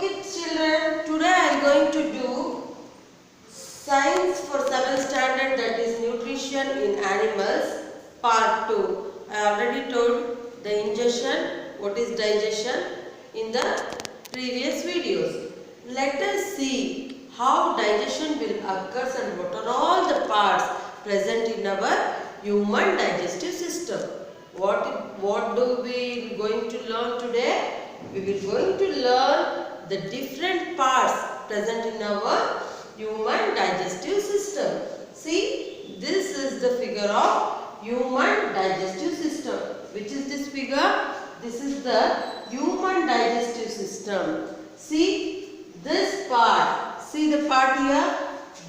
Okay children, today I am going to do Science for 7th standard, that is Nutrition in Animals part 2. I already told the ingestion, what is digestion in the previous videos. Let us see how digestion will occur and what are all the parts present in our human digestive system. What do we going to learn today? We will going to learn the different parts present in our human digestive system. See, this is the figure of human digestive system. Which is this figure? This is the human digestive system. See this part. See the part here?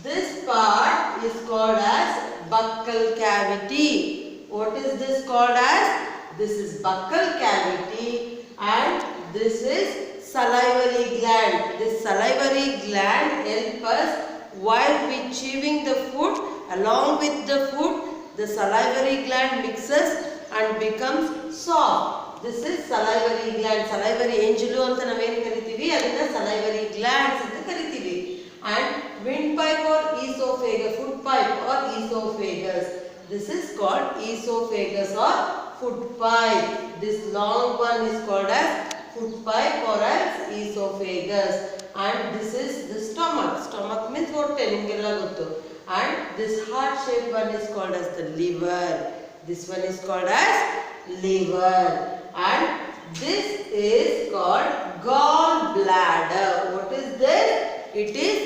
This part is called as buccal cavity. What is this called as? This is buccal cavity and this is salivary gland. This salivary gland helps us while we chewing the food. Along with the food, the salivary gland mixes and becomes soft. This is salivary gland. Salivary angelu anta navenu karitivi, adina salivary glands anta karitivi. And windpipe or esophagus, food pipe or esophagus. This is called esophagus or food pipe. This long one is called as food pipe or as esophagus. And this is the stomach. Stomach means what? And this heart shaped one is called as the liver. This one is called as liver. And this is called gallbladder. What is this? It is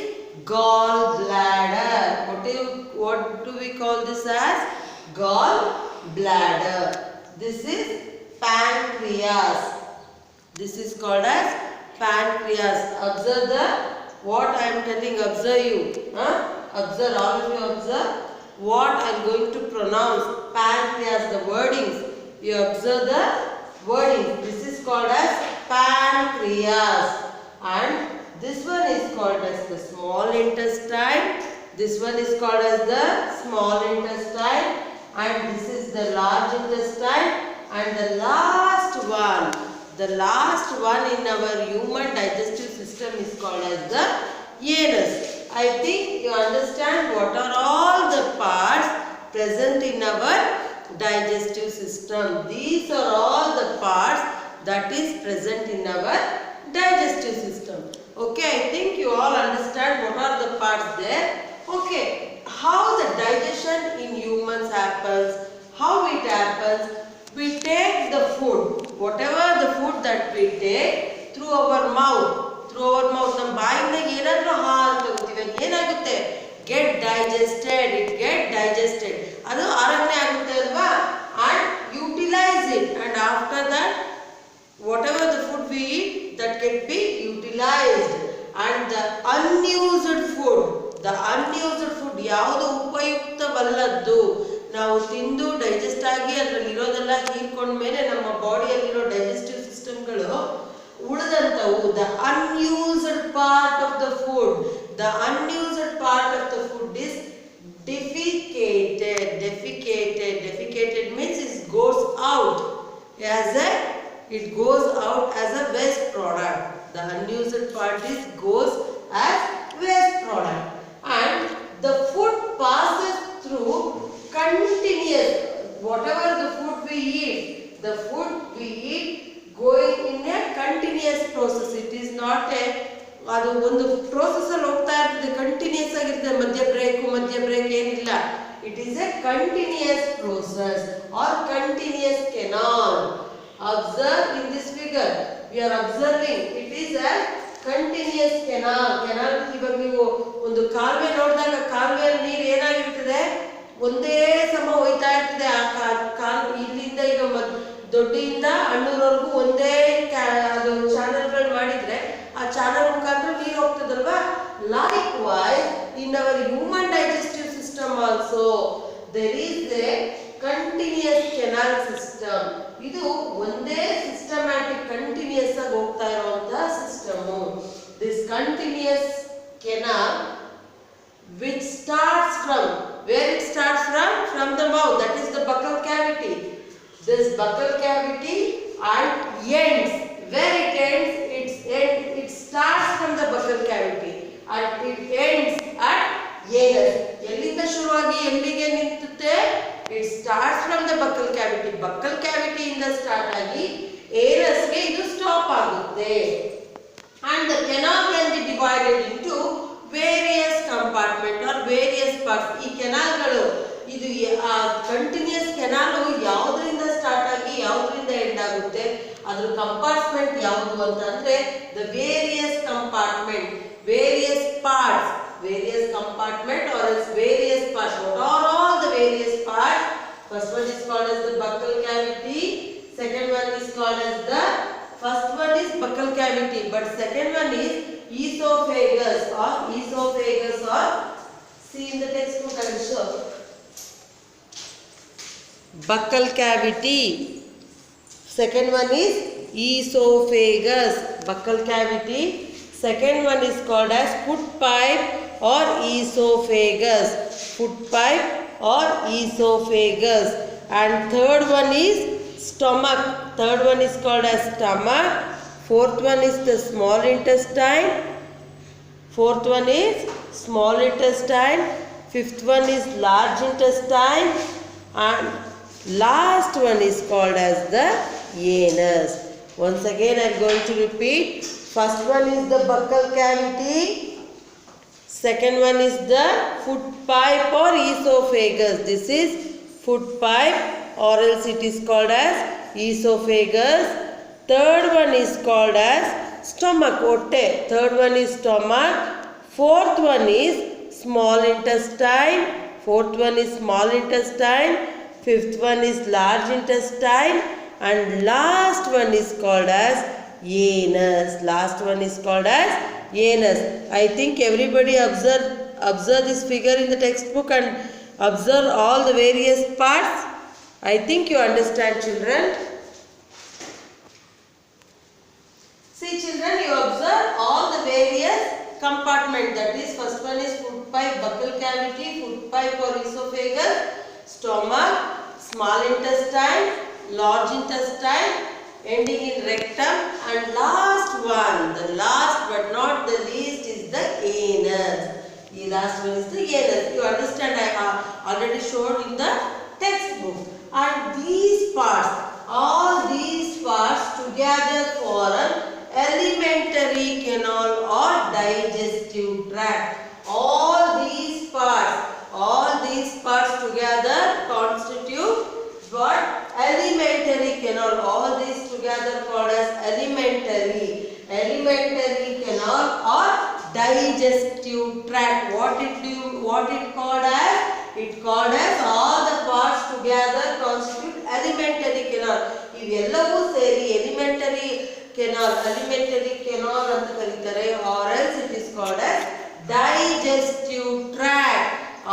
gallbladder. What do we call this as? Gallbladder. This is pancreas. This is called as pancreas. Observe what I am telling. Observe you. Observe, all of you observe what I am going to pronounce. Pancreas, the wordings. You observe the wordings. This is called as pancreas. And this one is called as the small intestine. This one is called as the small intestine. And this is the large intestine. And the last one in our human digestive system is called as the anus. I think you understand what are all the parts present in our digestive system. These are all the parts that is present in our digestive system. Okay, I think you all understand what are the parts there. Okay, how the digestion in humans happens, how it happens. We take the food, whatever the food that we take, through our mouth. ನಮ್ಮ ಬಾಯಿಂದ ಏನಾದರೂ ಆಹಾರ ತಗೋತೀವಿ ಅದು ಏನಾಗುತ್ತೆ? Get digested. ಅದು ಆರಣ್ಯ ಆಗುತ್ತೆ ಅಲ್ವಾ? and utilize it, and after that whatever the food we eat, that can be utilized. And the unused food ಯಾವುದು ಉಪಯುಕ್ತವಲ್ಲದ್ದು, ನಾವು ತಿಂದು ಡೈಜೆಸ್ಟ್ ಆಗಿ ಅದರಲ್ಲಿ ಇರೋದೆಲ್ಲ ಹೀರ್ಕೊಂಡ್ಮೇಲೆ ನಮ್ಮ ಬಾಡಿಯಲ್ಲಿರೋ ಡೈಜೆಸ್ಟಿವ್ ಸಿಸ್ಟಮ್ಗಳು ಉಳಿದಂಥವು, the unused part of the food is defecated means it goes out as a waste product. The unused part goes as waste product. And the food passes through continuous, whatever the food we eat going in a continuous process. It is not ಅದು ಒಂದು process ಅಲ್ಲಿ ಹೋಗ್ತಾ ಇರ್ತದೆ, continuous ಆಗಿರ್ತದೆ. ಮಧ್ಯ break ಏನಿಲ್ಲ. It is a continuous process or continuous canal. Observe in this figure, we are observing it is a continuous canal. ಇವಾಗ ನೀವು ಒಂದು ಕಾಲುವೆ ನೋಡಿದಾಗ ಕಾಲುವೆಯಲ್ಲಿ ನೀರು ಏನಾಗಿರ್ತದೆ? ಒಂದೇ ಸಮ ಹೋಯ್ತಾ ಇರ್ತದೆ. ಆ ಇಲ್ಲಿಂದ ಈಗ ದೊಡ್ಡಿಯಿಂದ ಹಣ್ಣೂರವರೆಗೂ ಒಂದೇ ಅದು ಚಾನಲ್ಗಳು ಮಾಡಿದ್ರೆ ಆ ಚಾನಲ್ ಮುಖಾಂತರ ನೀರು ಹೋಗ್ತದಲ್ವಾ? Likewise in our human digestive system also there is a continuous canal system. ಇದು ಒಂದೇ ಸಿಸ್ಟಮ್ಯಾಟಿಕ್ ಕಂಟಿನ್ಯೂಸ್ ಆಗಿ ಹೋಗ್ತಾ ಇರುವಂತಹ system. This continuous canal which starts from, where it starts from the mouth, that is the buccal cavity. This buccal cavity and ends, where it ends, it starts it ends at anus. ಎಲ್ಲಿಂದ ಶುರುವಾಗಿ ಎಲ್ಲಿಗೆ ನಿಂತುತ್ತೆ? It starts from the buccal cavity. Buccal cavity ಇಂದ start ಆಗಿ anus ಗೆ ಇದು stop ಆಗುತ್ತೆ. And the canal can be divided into various compartment or various parts. ಈ ಕೆನಾಲ್ಗಳು ಇದು ಕಂಟಿನ್ಯೂಸ್ ಕೆನಾಲ್ ಯಾವುದರಿಂದ ಸ್ಟಾರ್ಟ್ ಆಗಿ ಯಾವುದರಿಂದ ಎಂಡ್ ಆಗುತ್ತೆ, ಅದ್ರ ಕಂಪಾರ್ಟ್ಮೆಂಟ್ ಯಾವುದು ಅಂತಂದ್ರೆ the various compartment, various parts, various compartment or else various parts. What are all the various parts? First one is called as the buccal cavity, second one is called as the first one is buccal cavity, but second one is esophagus or see in the textbook I will show. Buccal cavity, second one is esophagus, buccal cavity, second one is called as foot pipe or esophagus, foot pipe or esophagus, and third one is stomach, third one is called as stomach, fourth one is the small intestine, fourth one is small intestine, fifth one is large intestine, and last one is called as the anus. Once again I am going to repeat. First one is the buccal cavity, second one is the foot pipe or esophagus. This is foot pipe or else it is called as esophagus. Third one is called as stomach, otte. Third one is stomach. Fourth one is small intestine. Fourth one is small intestine. Fifth one is large intestine. And last one is called as anus. Last one is called as anus. I think everybody observe this figure in the textbook and observe all the various parts. I think you understand, children. See children, you observe all the various compartment. That is, first one is foot pipe, buccal cavity, foot pipe or esophagus, stomach, small intestine, large intestine, ending in rectum, and last one, the last but not the least is the anus. The last one is the anus. You understand, I have already showed in the textbook. And these parts, all these parts together form alimentary canal or digestive tract. All these parts together constitute what? Alimentary canal. All these together called as alimentary canal or digestive tract. What it called as? It called as all the parts together constitute alimentary canal. ಇವೆಲ್ಲವೂ ಸೇರಿ alimentary canal ಅಂತ ಕರೀತಾರೆ, or else it is called as digestive tract,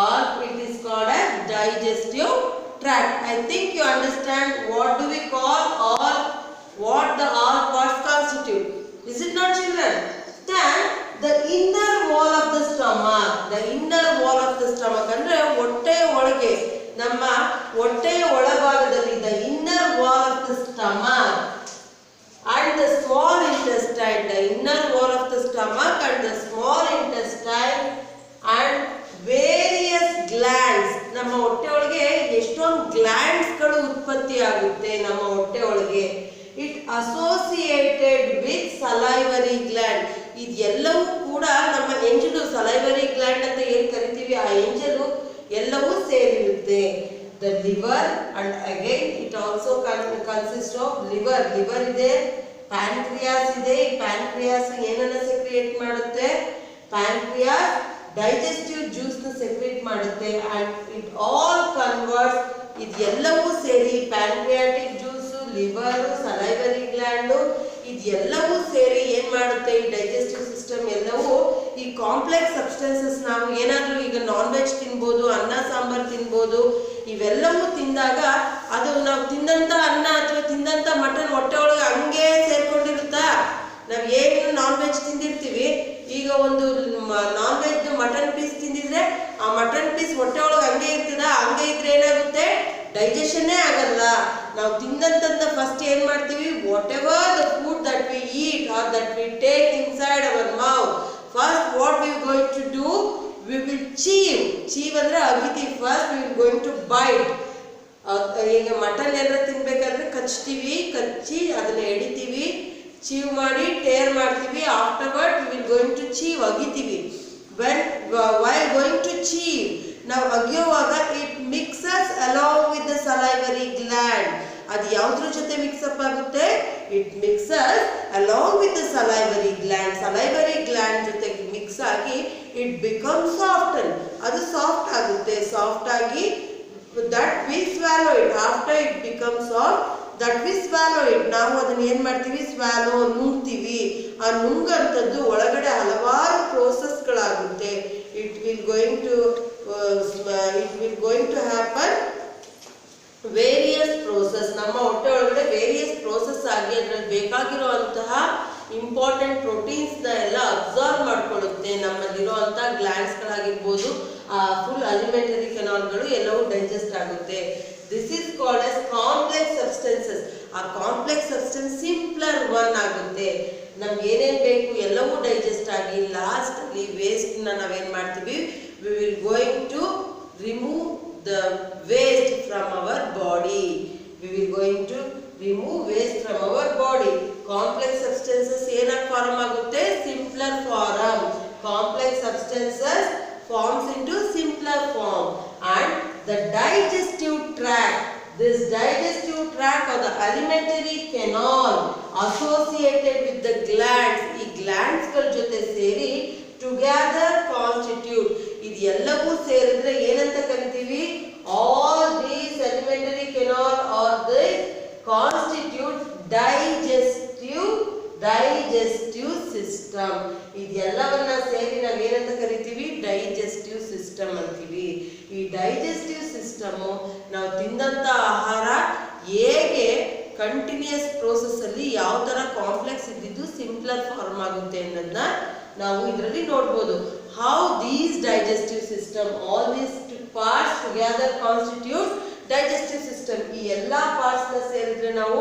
or it is called as digestive tract. I think you understand what do we call what the all parts constitute. Is it not, children? Then the inner wall of the stomach, ಅಂದ್ರೆ ಹೊಟ್ಟೆಯ ಒಳಗೆ, ನಮ್ಮ ಹೊಟ್ಟೆಯ ಒಳಭಾಗದಲ್ಲಿ the inner wall of the stomach and the small intestine, the inner wall of the stomach and the small intestine and various glands. ನಮ್ಮ ಹೊಟ್ಟೆ ಒಳಗೆ ಎಷ್ಟೊಂದು ಗ್ಲ್ಯಾಂಡ್ಸ್ ಗಳು ಉತ್ಪತ್ತಿ ಆಗುತ್ತೆ ನಮ್ಮ ಹೊಟ್ಟೆ ಒಳಗೆ. It associated with salivary gland. ಇದೆಲ್ಲವೂ ಕೂಡ ನಮ್ಮ ಎಂಜಲು, ಸಲೈವರಿ ಗ್ಲ್ಯಾಂಡ್ ಅಂತ ಏನು ಕರಿತೀವಿ, ಆ ಎಂಜಲು ಎಲ್ಲವೂ ಸೇರಿರುತ್ತೆ. The liver, and again it also consists of liver ಇದೆ, pancreas ಇದೆ. pancreas ಏನನ್ನ ಸೆಕ್ರಿಯೇಟ್ ಮಾಡುತ್ತೆ? pancreas digestive juice ನ ಸೆಕ್ರಿಯೇಟ್ ಮಾಡುತ್ತೆ. and it all converts, ಇದೆಲ್ಲವೂ ಸೇರಿ pancreatic juice, liver, salivary gland, ಇದೆಲ್ಲವೂ ಸೇರಿ ಏನು ಮಾಡುತ್ತೆ? ಈ ಡೈಜೆಸ್ಟಿವ್ ಸಿಸ್ಟಮ್ ಎಲ್ಲವೂ ಈ ಕಾಂಪ್ಲೆಕ್ಸ್ ಸಬ್ಸ್ಟೆನ್ಸಸ್, ನಾವು ಏನಾದರೂ ಈಗ ನಾನ್ ವೆಜ್ ತಿನ್ಬೋದು, ಅನ್ನ ಸಾಂಬಾರು ತಿನ್ಬೋದು, ಇವೆಲ್ಲವೂ ತಿಂದಾಗ ಅದು ನಾವು ತಿಂದಂಥ ಅನ್ನ ಅಥವಾ ತಿಂದಂಥ ಮಟನ್ ಹೊಟ್ಟೆ ಒಳಗೆ ಹಂಗೆ ಸೇರ್ಕೊಂಡಿರುತ್ತಾ? ನಾವು ಏನು ನಾನ್ ವೆಜ್ ತಿಂದಿರ್ತೀವಿ, ಈಗ ಒಂದು ನಾನ್ ವೆಜ್ ಮಟನ್ ಪೀಸ್ ತಿಂದಿದ್ರೆ ಆ ಮಟನ್ ಪೀಸ್ ಹೊಟ್ಟೆ ಒಳಗೆ ಹಂಗೆ ಇರ್ತದ? ಹಂಗೆ ಇದ್ರೆ ಏನಾಗುತ್ತೆ? ಡೈಜೆಷನ್ನೇ ಆಗಲ್ಲ. ನಾವು ತಿಂದಂತ ಫಸ್ಟ್ ಏನು ಮಾಡ್ತೀವಿ? What ever the food that we eat R that we take inside hour mouth, first what we going chew. Chew ಅಂದ್ರೆ ಅಗಿತೀವಿ. First we will going to bite. ಈಗ ಮಟನ್ ಏನಾರ ತಿನ್ಬೇಕಾದ್ರೆ ಕಚ್ತೀವಿ, ಕಚ್ಚಿ ಅದನ್ನ ಎಡಿತೀವಿ, ಚೀವ್ ಮಾಡಿ ಟೇರ್ ಮಾಡ್ತೀವಿ. ಆಫ್ಟರ್ವರ್ಡ್ we will going to chew, ಅಗಿತೀವಿ. While going to chew, ನಾವು ಅಗಿಯುವಾಗ it mixes along with the salivary gland. ಅದು ಯಾವುದ್ರ ಜೊತೆ ಮಿಕ್ಸಪ್ ಆಗುತ್ತೆ? It mixes along with the salivary gland. salivary gland ಜೊತೆಗೆ ಮಿಕ್ಸ್ ಆಗಿ it becomes softened. ಅದು soft ಆಗುತ್ತೆ. Soft ಆಗಿ that we swallow it. After it becomes soft, that we swallow it. ನಾವು ಅದನ್ನ ಏನ್ ಮಾಡ್ತೀವಿ? swallow, ನುಂಗ್ತೀವಿ. ಆ ನುಂಗಂತದ್ದು ಒಳಗಡೆ ಹಲವಾರು ಪ್ರೋಸೆಸ್ಗಳಾಗುತ್ತೆ. it will going to happen various process. ನಮ್ಮ ಹೊಟ್ಟೆ ಒಳಗಡೆ ವೇರಿಯಸ್ ಪ್ರೋಸೆಸ್ ಆಗಿ ಅದರಲ್ಲಿ ಬೇಕಾಗಿರುವಂತಹ ಇಂಪಾರ್ಟೆಂಟ್ ಪ್ರೋಟೀನ್ಸ್ನ ಎಲ್ಲ ಅಬ್ಸಾರ್ವ್ ಮಾಡ್ಕೊಳ್ಳುತ್ತೆ. ನಮ್ಮಲ್ಲಿರುವಂಥ ಗ್ಲ್ಯಾಂಡ್ಸ್ಗಳಾಗಿರ್ಬೋದು, ಫುಲ್ ಅಲಿಮೆಂಟರಿ ಕೆನಾಲ್ಗಳು ಎಲ್ಲವೂ ಡೈಜೆಸ್ಟ್ ಆಗುತ್ತೆ. This is called as complex substances. ಆ ಕಾಂಪ್ಲೆಕ್ಸ್ ಸಬ್ಸ್ಟೆನ್ಸ್ ಸಿಂಪ್ಲರ್ ಒನ್ ಆಗುತ್ತೆ. ನಮ್ಗೆ ಏನೇನು ಬೇಕು ಎಲ್ಲವೂ ಡೈಜೆಸ್ಟ್ ಆಗಿ ಲಾಸ್ಟ್ ಅಲ್ಲಿ ವೇಸ್ಟ್ನ ನಾವೇನು ಮಾಡ್ತೀವಿ? We will going to remove the waste from our body. We will going to remove waste from our body. Complex substances ಏನಕ್ಕೆ ಫಾರ್ಮ್ ಆಗುತ್ತೆ? Simpler form. Complex substances forms into simpler form. And the digestive tract, this digestive tract or the alimentary canal associated with the glands, ಈ glands ಗಳ ಜೊತೆ ಸೇರಿ together constitute, ಇದು ಎಲ್ಲವೂ ಸೇರಿದ್ರೆ ಏನಂತ ಕರಿತೀವಿ? all these alimentary canal or the constitute digestive system. ಇದೆಲ್ಲವನ್ನ ಸೇರಿ ನಾವು ಏನಂತ ಕರಿತೀವಿ? ಡೈಜೆಸ್ಟಿವ್ ಸಿಸ್ಟಮ್ ಅಂತೀವಿ. ಈ ಡೈಜೆಸ್ಟಿವ್ ಸಿಸ್ಟಮ್ ನಾವು ತಿಂದಂತ ಆಹಾರ ಹೇಗೆ ಕಂಟಿನ್ಯೂಸ್ ಪ್ರೋಸೆಸ್ ಅಲ್ಲಿ ಯಾವ ತರ ಕಾಂಪ್ಲೆಕ್ಸ್ ಇದ್ದಿದ್ದು ಸಿಂಪ್ಲರ್ ಫಾರ್ಮ್ ಆಗುತ್ತೆ ಅನ್ನೋದನ್ನ ನಾವು ಇದರಲ್ಲಿ ನೋಡ್ಬೋದು. how these digestive system, all these parts together constitute digestive system. ಈ ಎಲ್ಲಾ ಪಾರ್ಟ್ಸ್ ನ ಸೇರಿದ್ರೆ ನಾವು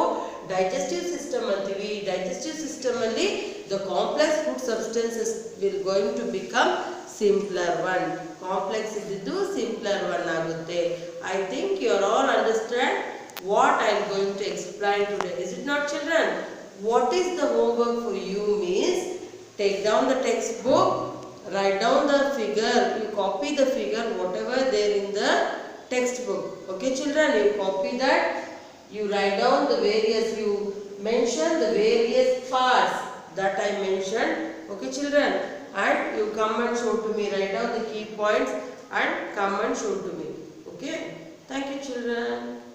ಡೈಜೆಸ್ಟಿವ್ ಸಿಸ್ಟಮ್ ಅಂತೀವಿ. ಡೈಜೆಸ್ಟಿವ್ ಸಿಸ್ಟಮ್ ಅಲ್ಲಿ the complex food substances will going to become simpler one. Complex ಇದ್ದಿದ್ದು ಸಿಂಪ್ಲರ್ ಒನ್ ಆಗುತ್ತೆ. I think you are all understand what I am going to explain today. Is it not, children? What is the homework for you means take down the textbook, write down the figure, you copy the figure whatever there in the textbook. Okay children, you copy that, you write down the various, you mention the various parts that I mentioned. Okay children, and you come and show to me, write down the key points and come and show to me. Okay, thank you children.